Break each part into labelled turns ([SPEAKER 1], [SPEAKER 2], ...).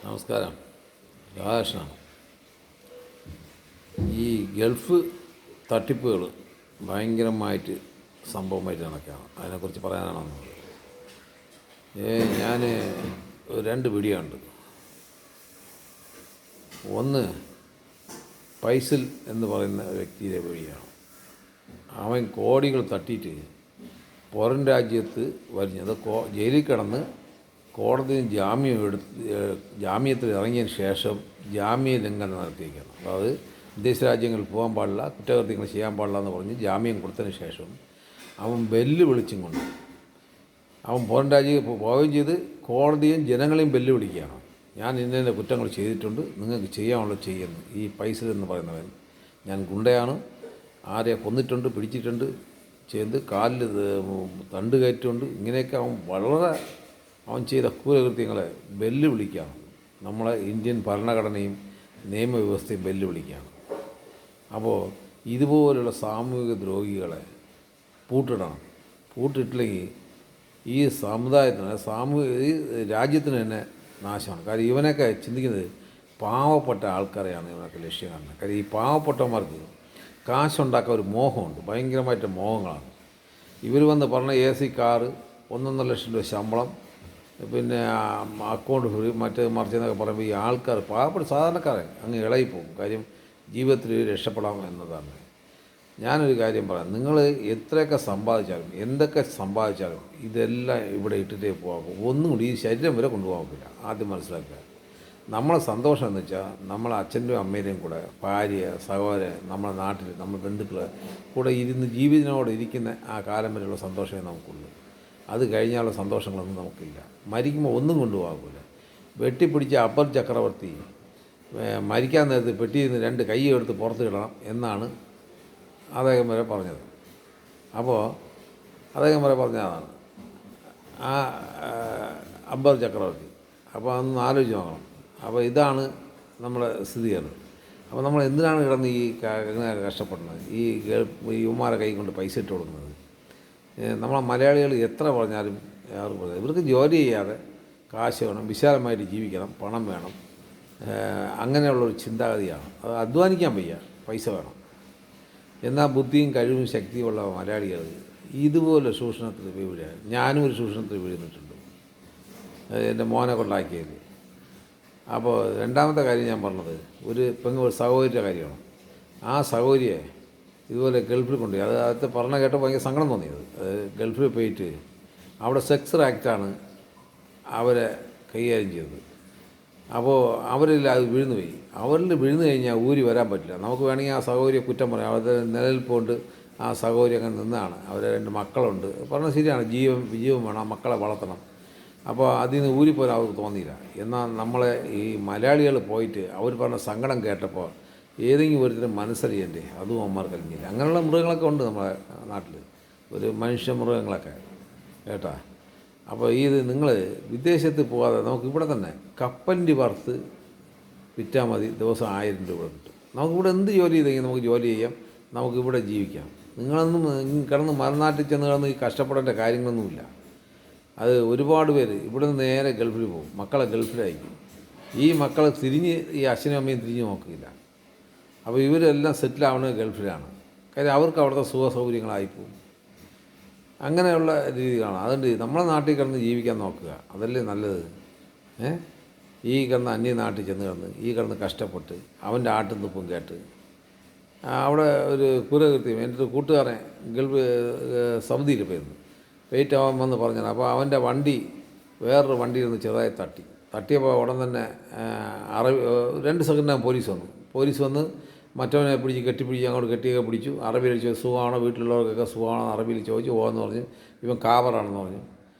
[SPEAKER 1] നമസ്കാരം. രാധാകൃഷ്ണനാണ്. ഈ ഗൾഫ് തട്ടിപ്പുകൾ ഭയങ്കരമായിട്ട് സംഭവമായിട്ട് നടക്കുകയാണ്. അതിനെക്കുറിച്ച് പറയാനാണ് വന്നത്. ഞാൻ രണ്ട് വീഡിയോ ഉണ്ട്. ഒന്ന് ഫൈസൽ എന്ന് പറയുന്ന വ്യക്തിയുടെ വഴിയാണ്. അവൻ കോടികൾ തട്ടിയിട്ട് പുറം രാജ്യത്ത് വരിഞ്ഞത് ജയിലിൽ കിടന്ന് കോടതിയിൽ ജാമ്യത്തിൽ ഇറങ്ങിയതിന് ശേഷം ജാമ്യ ലംഘനം നടത്തിയിരിക്കുകയാണ്. അതായത് വിദേശ രാജ്യങ്ങളിൽ പോകാൻ പാടില്ല, കുറ്റകൃത്യങ്ങൾ ചെയ്യാൻ പാടില്ല എന്ന് പറഞ്ഞ് ജാമ്യം കൊടുത്തതിന് ശേഷം അവൻ വെല്ലുവിളിച്ചും കൊണ്ട് അവൻ പുറം രാജ്യം പോവുകയും ചെയ്ത് കോടതിയും ജനങ്ങളെയും വെല്ലുവിളിക്കുകയാണ്. ഞാൻ ഇന്ന കുറ്റങ്ങൾ ചെയ്തിട്ടുണ്ട്, നിങ്ങൾക്ക് ചെയ്യാനുള്ളത് ചെയ്യുന്നു. ഈ ഫൈസൽ എന്ന് പറയുന്നവൻ ഞാൻ ഗുണ്ടയാണ്, ആരെ കൊന്നിട്ടുണ്ട്, പിടിച്ചിട്ടുണ്ട്, ചെയ്ത് കാലിൽ തണ്ട് കയറ്റുണ്ട്. ഇങ്ങനെയൊക്കെ അവൻ ചെയ്ത ക്രൂരകൃത്യങ്ങളെ വെല്ലുവിളിക്കുകയാണ്. നമ്മളെ ഇന്ത്യൻ ഭരണഘടനയും നിയമവ്യവസ്ഥയും വെല്ലുവിളിക്കുകയാണ്. അപ്പോൾ ഇതുപോലുള്ള സാമൂഹിക ദ്രോഹികളെ പൂട്ടിടണം. പൂട്ടിട്ടില്ലെങ്കിൽ ഈ സമുദായത്തിന് ഈ രാജ്യത്തിന് തന്നെ നാശമാണ്. കാര്യം ഇവനൊക്കെ ചിന്തിക്കുന്നത് പാവപ്പെട്ട ആൾക്കാരെയാണ് ഇവനൊക്കെ ലക്ഷ്യം കാണുന്നത്. കാര്യം ഈ പാവപ്പെട്ടവന്മാർക്ക് കാശുണ്ടാക്കാൻ ഒരു മോഹമുണ്ട്, ഭയങ്കരമായിട്ട് മോഹങ്ങളാണ്. ഇവർ വന്ന് പറഞ്ഞ AC കാറ്, 1.5 ലക്ഷം രൂപ ശമ്പളം, പിന്നെ അക്കൗണ്ട് ഫ്രീ, മറിച്ചെന്നൊക്കെ പറയുമ്പോൾ ഈ ആൾക്കാർ പാവപ്പെട്ട സാധാരണക്കാരൻ അങ്ങ് ഇളകിപ്പോകും. കാര്യം ജീവിതത്തിൽ രക്ഷപ്പെടാം എന്നതാണ്. ഞാനൊരു കാര്യം പറയാം, നിങ്ങൾ എത്രയൊക്കെ സമ്പാദിച്ചാലും എന്തൊക്കെ സമ്പാദിച്ചാലും ഇതെല്ലാം ഇവിടെ ഇട്ടിട്ടേ പോകാം. ഒന്നും കൂടി ഈ ശരീരം വരെ കൊണ്ടുപോകാൻ പറ്റില്ല. ആദ്യം മനസ്സിലാക്കുക. നമ്മളെ സന്തോഷം എന്ന് വെച്ചാൽ നമ്മളെ അച്ഛൻ്റെയും അമ്മേൻ്റെയും കൂടെ, ഭാര്യ, സഹോദരൻ, നമ്മുടെ നാട്ടിൽ നമ്മുടെ ബന്ധുക്കൾ കൂടെ ഇരുന്ന് ജീവിതത്തിനോട് ഇരിക്കുന്ന ആ കാലം വരെയുള്ള സന്തോഷമേ നമുക്കുള്ളൂ. അത് കഴിഞ്ഞാലുള്ള സന്തോഷങ്ങളൊന്നും നമുക്കില്ല. മരിക്കുമ്പോൾ ഒന്നും കൊണ്ടുപോകില്ല. വെട്ടിപ്പിടിച്ച അക്ബർ ചക്രവർത്തി മരിക്കാൻ നേരത്ത് പെട്ടിയിൽ നിന്ന് 2 കൈ എടുത്ത് പുറത്ത് ഇടണം എന്നാണ് അദ്ദേഹം വരെ പറഞ്ഞത്. അപ്പോൾ അദ്ദേഹം വരെ പറഞ്ഞതാണ് ആ അക്ബർ ചക്രവർത്തി. അപ്പോൾ അതൊന്ന് ആലോചിച്ച് നോക്കണം. അപ്പോൾ ഇതാണ് നമ്മുടെ സ്ഥിതികൾ. അപ്പോൾ നമ്മൾ എന്തിനാണ് കിടന്ന് ഇങ്ങനെ കഷ്ടപ്പെടുന്നത്? ഈ യുവമാരെ കൈ കൊണ്ട് പൈസ ഇട്ട് കൊടുക്കുന്നത്. നമ്മളെ മലയാളികൾ എത്ര പറഞ്ഞാലും ഇവർക്ക് ജോലി ചെയ്യാതെ കാശ് വേണം, വിശാലമായിട്ട് ജീവിക്കണം, പണം വേണം, അങ്ങനെയുള്ളൊരു ചിന്താഗതിയാണ്. അത് അധ്വാനിക്കാൻ വയ്യ, പൈസ വേണം. എന്നാൽ ബുദ്ധിയും കഴിവും ശക്തിയുമുള്ള മലയാളികൾ ഇതുപോലെ ചൂഷണത്തിൽ വീഴുക. ഞാനും ഒരു ചൂഷണത്തിൽ വീഴുന്നിട്ടുണ്ട്, എൻ്റെ മോനെ കൊണ്ടാക്കിയതിൽ. അപ്പോൾ രണ്ടാമത്തെ കാര്യം ഞാൻ പറഞ്ഞത് ഒരു സഹോദരിയുടെ കാര്യമാണ്. ആ സഹോദരിയെ ഇതുപോലെ ഗൾഫിൽ കൊണ്ടുപോയി. അത് പറഞ്ഞ കേട്ടപ്പോൾ ഭയങ്കര സങ്കടം തോന്നിയത്. ഗൾഫിൽ പോയിട്ട് അവിടെ സെക്സ് ആക്റ്റാണ് അവരെ കൈകാര്യം ചെയ്തത്. അപ്പോൾ അവരിൽ അത് വീഴ്ന്നു പോയി. അവരിൽ വീഴ്ന്നു കഴിഞ്ഞാൽ ഊരി വരാൻ പറ്റില്ല. നമുക്ക് വേണമെങ്കിൽ ആ സഹോദരിയെ കുറ്റം പറയാം. അവരുടെ നിലനിൽപ്പുകൊണ്ട് ആ സഹോദരി അങ്ങനെ നിന്നാണ്. അവരെ 2 മക്കളുണ്ട്. പറഞ്ഞത് ശരിയാണ്, ജീവൻ വേണം, ആ മക്കളെ വളർത്തണം. അപ്പോൾ അതിൽ നിന്ന് ഊരിപ്പോരാൻ അവർക്ക് തോന്നിയില്ല. എന്നാൽ നമ്മളെ ഈ മലയാളികൾ പോയിട്ട് അവർ പറഞ്ഞ സങ്കടം കേട്ടപ്പോൾ ഏതെങ്കിലും ഒരുത്തരം മനസ്സറിയണ്ടേ, അതും അമ്മമാർ കഴിഞ്ഞില്ല. അങ്ങനെയുള്ള മൃഗങ്ങളൊക്കെ ഉണ്ട് നമ്മുടെ നാട്ടിൽ, ഒരു മനുഷ്യ മൃഗങ്ങളൊക്കെ കേട്ടാ. അപ്പോൾ നിങ്ങൾ വിദേശത്ത് പോകാതെ നമുക്കിവിടെ തന്നെ കപ്പലിൻ്റെ വറുത്ത് വിറ്റാൽ മതി, ദിവസം 1000 രൂപ കിട്ടും. നമുക്കിവിടെ എന്ത് ജോലി ചെയ്തെങ്കിൽ നമുക്ക് ജോലി ചെയ്യാം, നമുക്കിവിടെ ജീവിക്കാം. നിങ്ങളൊന്നും കിടന്ന് മറുനാട്ടിൽ ചെന്ന് കിടന്ന് ഈ കഷ്ടപ്പെടേണ്ട കാര്യങ്ങളൊന്നുമില്ല. അത് ഒരുപാട് പേര് ഇവിടെ നിന്ന് നേരെ ഗൾഫിൽ പോകും, മക്കളെ ഗൾഫിലായിരിക്കും. ഈ മക്കളെ ഈ അച്ഛനും അമ്മയും തിരിഞ്ഞ് നോക്കില്ല. അപ്പോൾ ഇവരെല്ലാം സെറ്റിലാവുന്നത് ഗൾഫിലാണ്. കാര്യം അവർക്ക് അവിടുത്തെ സുഖ സൗകര്യങ്ങളായിപ്പോവും. അങ്ങനെയുള്ള രീതികളാണ്. അതുകൊണ്ട് നമ്മളെ നാട്ടിൽ കിടന്ന് ജീവിക്കാൻ നോക്കുക, അതല്ലേ നല്ലത്. ഈ കിടന്ന് അന്യ നാട്ടിൽ ചെന്ന് കിടന്ന് കഷ്ടപ്പെട്ട് അവൻ്റെ ആട്ടും തുപ്പും കേട്ട് അവിടെ ഒരു കുറ്റകൃത്യം. എൻ്റെ ഒരു കൂട്ടുകാരൻ ഗൾഫ് സൗദിയിൽ പോയിരുന്നു. വെയിറ്റ് ആവാൻ വന്ന് പറഞ്ഞാൽ അപ്പോൾ അവൻ്റെ വണ്ടി വേറൊരു വണ്ടിയിൽ നിന്ന് ചെറുതായി തട്ടിയപ്പോൾ ഉടൻ തന്നെ 2 സെക്കൻഡിനകം പോലീസ് വന്ന് മറ്റവനെ പിടിച്ച് കെട്ടിപ്പിടിച്ച് അങ്ങോട്ട് കെട്ടിയൊക്കെ പിടിച്ചു. അറബിയിൽ ചോദിച്ചു സുഖമാണോ, വീട്ടിലുള്ളവർക്കൊക്കെ സുഖമാണോ അറബിയിൽ ചോദിച്ചു. പോകാമെന്ന് പറഞ്ഞു. ഇവൻ കാവറാണെന്ന് പറഞ്ഞു.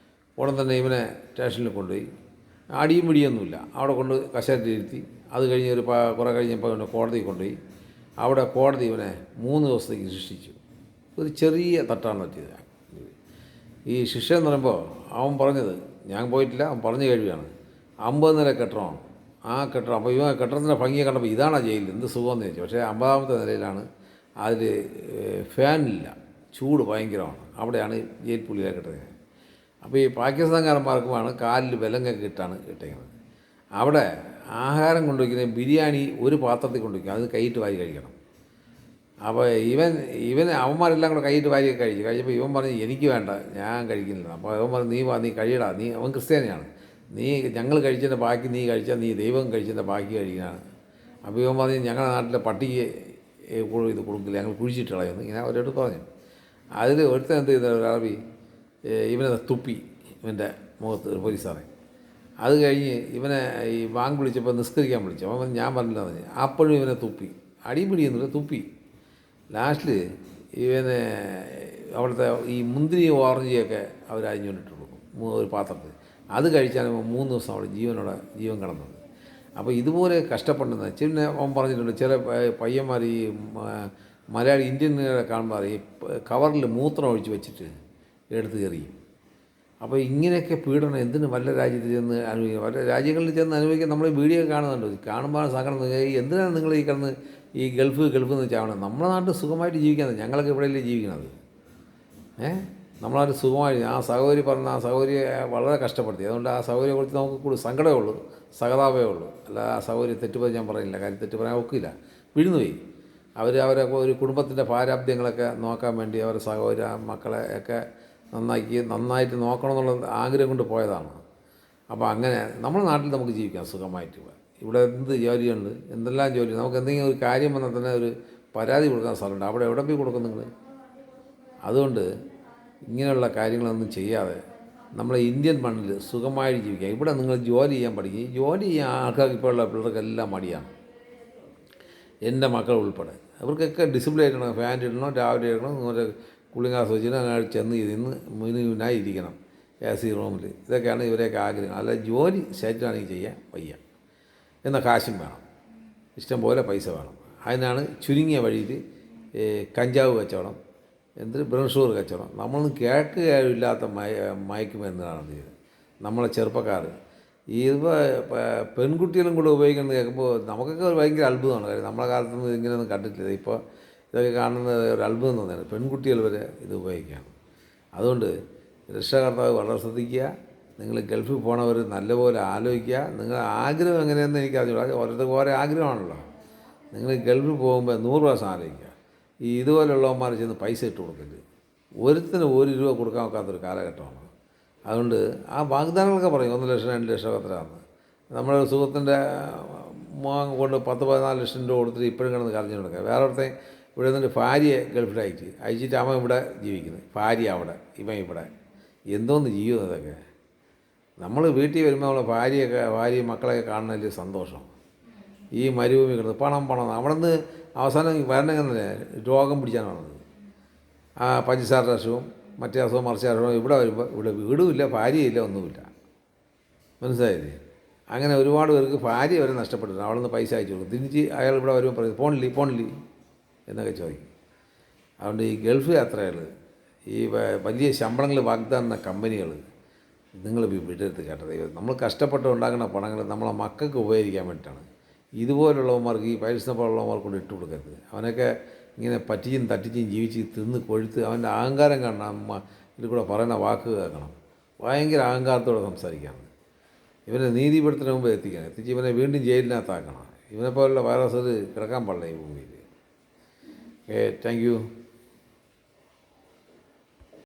[SPEAKER 1] ഉടൻ തന്നെ ഇവനെ സ്റ്റേഷനിൽ കൊണ്ടുപോയി. അടിയും പിടിയൊന്നുമില്ല, അവിടെ കൊണ്ട് കസേരയിലിരുത്തി. അത് കഴിഞ്ഞ് കുറേ കഴിഞ്ഞപ്പോൾ ഇവനെ കോടതിയിൽ കൊണ്ടുപോയി. അവിടെ കോടതി ഇവനെ 3 ദിവസത്തേക്ക് ശിക്ഷിച്ചു. ഒരു ചെറിയ തട്ടാണ് പറ്റിയത്. ഈ ശിക്ഷ എന്ന് പറയുമ്പോൾ അവൻ പറഞ്ഞത്, ഞാൻ പോയിട്ടില്ല, അവൻ പറഞ്ഞു കഴിയുകയാണ്, 50 നില കെട്ടണമാണ്. ആ കെട്ടിടം. അപ്പോൾ ഇവൻ കെട്ടിടത്തിൻ്റെ ഭംഗിയെ കണ്ടപ്പോൾ ഇതാണ് ജയിലിൽ, എന്ത് സുഖമെന്ന് ചോദിച്ചു. പക്ഷേ 50ാമത്തെ നിലയിലാണ്. അതിൽ ഫാനില്ല, ചൂട് ഭയങ്കരമാണ്. അവിടെയാണ് ജയിൽ പുള്ളിയെ കിട്ടുന്നത്. അപ്പോൾ ഈ പാകിസ്ഥാൻകാരന്മാർക്കുമാണ് കാലിൽ വിലങ്ങൊക്കെ ഇട്ടാണ് ഇട്ടേക്കുന്നത്. അവിടെ ആഹാരം കൊണ്ടുവയ്ക്കുന്നത് ബിരിയാണി ഒരു പാത്രത്തിൽ കൊണ്ടുവയ്ക്കും, അത് കൈയിട്ട് വാരി കഴിക്കണം. അപ്പോൾ അവന്മാരെല്ലാം കൂടെ കൈയിട്ട് വാരിയൊക്കെ കഴിച്ചപ്പോൾ ഇവൻ പറഞ്ഞു എനിക്ക് വേണ്ട, ഞാൻ കഴിക്കുന്നില്ല. അപ്പോൾ അവൻ പറഞ്ഞു നീ കഴിയടാ, അവൻ ക്രിസ്ത്യാനിയാണ്, നീ ഞങ്ങൾ കഴിച്ചതിൻ്റെ ബാക്കി നീ കഴിച്ചാൽ നീ ദൈവം കഴിച്ചതിൻ്റെ ബാക്കി കഴിക്കാനാണ്. അപ്പോൾ ഇവൻ പറഞ്ഞു ഞങ്ങളുടെ നാട്ടിലെ പട്ടിക്ക് ഇത് കൊടുക്കില്ല, ഞങ്ങൾ കുഴിച്ചിട്ട് കളയുന്നു, ഇങ്ങനെ അവരോട് പറഞ്ഞു. അതിൽ ഒരുത്തൻ എന്ത് ചെയ്ത ഒരു അറബി ഇവനെ തുപ്പി ഇവൻ്റെ മുഖത്ത്, ഒരു പോലീസുകാരെ. അത് കഴിഞ്ഞ് ഇവനെ ഈ ബാങ്ക് വിളിച്ചപ്പോൾ നിസ്കരിക്കാൻ വിളിച്ചു. അവൻ ഞാൻ പറഞ്ഞില്ല പറഞ്ഞു. അപ്പോഴും ഇവനെ തുപ്പി, അടിപിടിയൊന്നുമില്ല, തുപ്പി. ലാസ്റ്റിൽ ഇവന് അവിടുത്തെ ഈ മുന്തിരി ഓറഞ്ചിയൊക്കെ അവർ അരിഞ്ഞുകൊണ്ടിട്ട് കൊടുക്കും ഒരു പാത്രത്തിൽ. അത് കഴിച്ചാൽ 3 ദിവസം അവിടെ ജീവൻ കിടന്നത്. അപ്പോൾ ഇതുപോലെ കഷ്ടപ്പെടുന്നത് പിന്നെ അവൻ പറഞ്ഞിട്ടുണ്ട്. ചില പയ്യന്മാർ ഈ മലയാളി ഇന്ത്യൻകാരെ കാണുമ്പോൾ ഈ കവറിൽ മൂത്രം ഒഴിച്ച് വെച്ചിട്ട് എടുത്ത് എറിയും. അപ്പോൾ ഇങ്ങനെയൊക്കെ പീഡനം എന്തിന് വല്ല രാജ്യത്ത് ചെന്ന് അനുഭവിക്കുക, വല്ല രാജ്യങ്ങളിൽ ചെന്ന് അനുഭവിക്കാൻ നമ്മൾ വീഡിയോ കാണുന്നുണ്ട്. കാണുമ്പോൾ സങ്കടം, എന്തിനാണ് നിങ്ങൾ ഈ കിടന്ന് ഈ ഗൾഫ് എന്ന് വെച്ചാൽ നമ്മുടെ നാട്ടിൽ സുഖമായിട്ട് ജീവിക്കുന്നത്. ഞങ്ങളൊക്കെ ഇവിടെയല്ലേ ജീവിക്കുന്നത്. നമ്മളാ സുഖമായി ആ സഹോദരി പറഞ്ഞ ആ സഹോദരിയെ വളരെ കഷ്ടപ്പെടുത്തി. അതുകൊണ്ട് ആ സഹോദരിയെ കുറിച്ച് നമുക്ക് കൂടുതൽ സങ്കടമേ ഉള്ളൂ, സഹതാപേ ഉള്ളൂ. അല്ല ആ സഹോദരി തെറ്റുപറ്റി ഞാൻ പറയുന്നില്ല, കാര്യം തെറ്റ് പറയാൻ ഒക്കില്ല. വിഴുന്നുപോയി. അവരെ ഒരു കുടുംബത്തിൻ്റെ പ്രാരാബ്ദ്യങ്ങളൊക്കെ നോക്കാൻ വേണ്ടി അവരുടെ സഹോദര മക്കളെ ഒക്കെ നന്നായിട്ട് നോക്കണമെന്നുള്ള ആഗ്രഹം കൊണ്ട് പോയതാണ്. അപ്പോൾ അങ്ങനെ നമ്മുടെ നാട്ടിൽ നമുക്ക് ജീവിക്കാം സുഖമായിട്ട്. ഇവിടെ എന്ത് ജോലിയുണ്ട്, എന്തെല്ലാം ജോലി. നമുക്ക് എന്തെങ്കിലും ഒരു കാര്യം വന്നാൽ തന്നെ ഒരു പരാതി കൊടുക്കാൻ സ്ഥലമുണ്ട്. അവിടെ എവിടെ പോയി കൊടുക്കും നിങ്ങൾ? അതുകൊണ്ട് ഇങ്ങനെയുള്ള കാര്യങ്ങളൊന്നും ചെയ്യാതെ നമ്മളെ ഇന്ത്യൻ മണ്ണിൽ സുഖമായിട്ട് ജീവിക്കുക. ഇവിടെ നിങ്ങൾ ജോലി ചെയ്യാൻ പഠിക്കുക. ജോലി ചെയ്യാൻ ആൾക്കാർക്ക് ഇപ്പോൾ ഉള്ള പിള്ളേർക്കെല്ലാം മടിയാണ്, എൻ്റെ മക്കൾ ഉൾപ്പെടെ. അവർക്കൊക്കെ ഡിസിപ്ലിൻ ആയിട്ടണം, ഫാൻ ഇടണം, രാവിലെ ഇടണം, ഇങ്ങനെ കുളിങ്ങാസ് വെച്ചിട്ട് അങ്ങനെ ചെന്ന് ഇരുന്ന് മിനുവിനായി ഇരിക്കണം AC റൂമിൽ. ഇതൊക്കെയാണ് ഇവരെയൊക്കെ ആഗ്രഹം. അല്ല ജോലി ശരിയാണെങ്കിൽ ചെയ്യാൻ വയ്യ. എന്നാൽ കാശും വേണം, ഇഷ്ടം പോലെ പൈസ വേണം. അതിനാണ് ചുരുങ്ങിയ വഴിയിൽ കഞ്ചാവ് കച്ചവടം, ബ്രൺഷൂർ കച്ചവടം. നമ്മളൊന്നും കേൾക്കുകയില്ലാത്ത മയക്കുമരുന്നാണ് ഇത്. നമ്മളെ ചെറുപ്പക്കാർ ഇപ്പോൾ പെൺകുട്ടികളും കൂടെ ഉപയോഗിക്കുന്നത് കേൾക്കുമ്പോൾ നമുക്കൊക്കെ ഭയങ്കര അത്ഭുതമാണ്. കാര്യം നമ്മളെ കാലത്തൊന്നും ഇങ്ങനെയൊന്നും കണ്ടിട്ടില്ല. ഇപ്പോൾ ഇതൊക്കെ കാണുന്നത് ഒരു അത്ഭുതം തന്നെയാണ്. പെൺകുട്ടികൾ വരെ ഇത് ഉപയോഗിക്കുകയാണ്. അതുകൊണ്ട് രക്ഷാകർത്താവ് വളരെ ശ്രദ്ധിക്കുക. നിങ്ങൾ ഗൾഫിൽ പോണവർ നല്ലപോലെ ആലോചിക്കുക. നിങ്ങളുടെ ആഗ്രഹം എങ്ങനെയാണെന്ന് എനിക്കറിഞ്ഞൂടാ, ഓരോരുത്തർക്ക് ഓരോ ആഗ്രഹമാണല്ലോ. നിങ്ങൾ ഗൾഫിൽ പോകുമ്പോൾ 100 പ്രാവശ്യം ആലോചിക്കുക. ഇതുപോലുള്ളവന്മാർ ചെന്ന് പൈസ ഇട്ട് കൊടുക്കരുത്. ഒരുത്തിന് 1 രൂപ കൊടുക്കാൻ വെക്കാത്തൊരു കാലഘട്ടമാണ്. അതുകൊണ്ട് ആ വാഗ്ദാനങ്ങളൊക്കെ പറയും 1 ലക്ഷം 2 ലക്ഷം എത്രയാണെന്ന്. നമ്മുടെ സുഹൃത്തിൻ്റെ മോൻ കൊണ്ട് 10-14 ലക്ഷം രൂപ കൊടുത്തിട്ട് ഇപ്പോഴും കിടന്ന് കരഞ്ഞു കൊടുക്കുക. വേറെ ഒരുത്തൻ ഇവിടെ നിന്നിട്ട് ഭാര്യയെ ഗൾഫിൽ അയച്ചിട്ട് അവൻ ഇവിടെ ജീവിക്കുന്നത്, ഭാര്യ അവിടെ, ഇവൻ ഇവിടെ. എന്തോന്ന് ജീവിതം ഇതൊക്കെ. നമ്മൾ വീട്ടിൽ വരുമ്പോൾ നമ്മളെ ഭാര്യയും മക്കളെയൊക്കെ കാണുന്നതിൽ സന്തോഷം. ഈ മരുഭൂമി കിടന്ന് പണം അവിടെ നിന്ന് അവസാനം വരണമെങ്കിൽ രോഗം പിടിച്ചാണ് വന്നത്. ആ പഞ്ചസാര അസുഖവും മറ്റേ അസുഖം മറിച്ച അസുഖം. ഇവിടെ വരുമ്പോൾ ഇവിടെ വീടുമില്ല, ഭാര്യയില്ല, ഒന്നുമില്ല. മനസ്സിലായില്ലേ? അങ്ങനെ ഒരുപാട് പേർക്ക് ഭാര്യ വരെ നഷ്ടപ്പെട്ടിട്ടുണ്ട്. അവിടെ നിന്ന് പൈസ അയച്ചു കൊടുക്കും. തിരിച്ച് അയാൾ ഇവിടെ വരുമ്പോൾ പറയും പോണില്ലേ എന്നൊക്കെ ചോദിക്കും. അതുകൊണ്ട് ഈ ഗൾഫ് യാത്രകൾ, ഈ വലിയ ശമ്പളങ്ങൾ വാഗ്ദാന കമ്പനികൾ നിങ്ങൾ വിടരുത് കേട്ടത്. നമ്മൾ കഷ്ടപ്പെട്ട് ഉണ്ടാക്കുന്ന പണങ്ങൾ നമ്മളെ മക്കൾക്ക് ഉപയോഗിക്കാൻ വേണ്ടിയിട്ടാണ്. ഇതുപോലുള്ളവന്മാർക്ക്, ഈ പൈസപ്പോലുള്ളവന്മാർക്ക് കൊണ്ട് ഇട്ട് കൊടുക്കരുത്. അവനൊക്കെ ഇങ്ങനെ പറ്റിച്ചും തട്ടിച്ചും ജീവിച്ച് തിന്ന് കൊഴുത്ത് അവൻ്റെ അഹങ്കാരം കാണണം. ഇതിൽ കൂടെ പറയുന്ന വാക്ക് കേൾക്കണം. ഭയങ്കര അഹങ്കാരത്തോടെ സംസാരിക്കണം. ഇവനെ നീതിപീഠത്തിന് മുമ്പ് എത്തിച്ച് ഇവനെ വീണ്ടും ജയിലിനകത്താക്കണം. ഇവനെപ്പോലുള്ള വൈറസ് കിടക്കാൻ പാടില്ല ഈ ഭൂമിയിൽ. Thank you.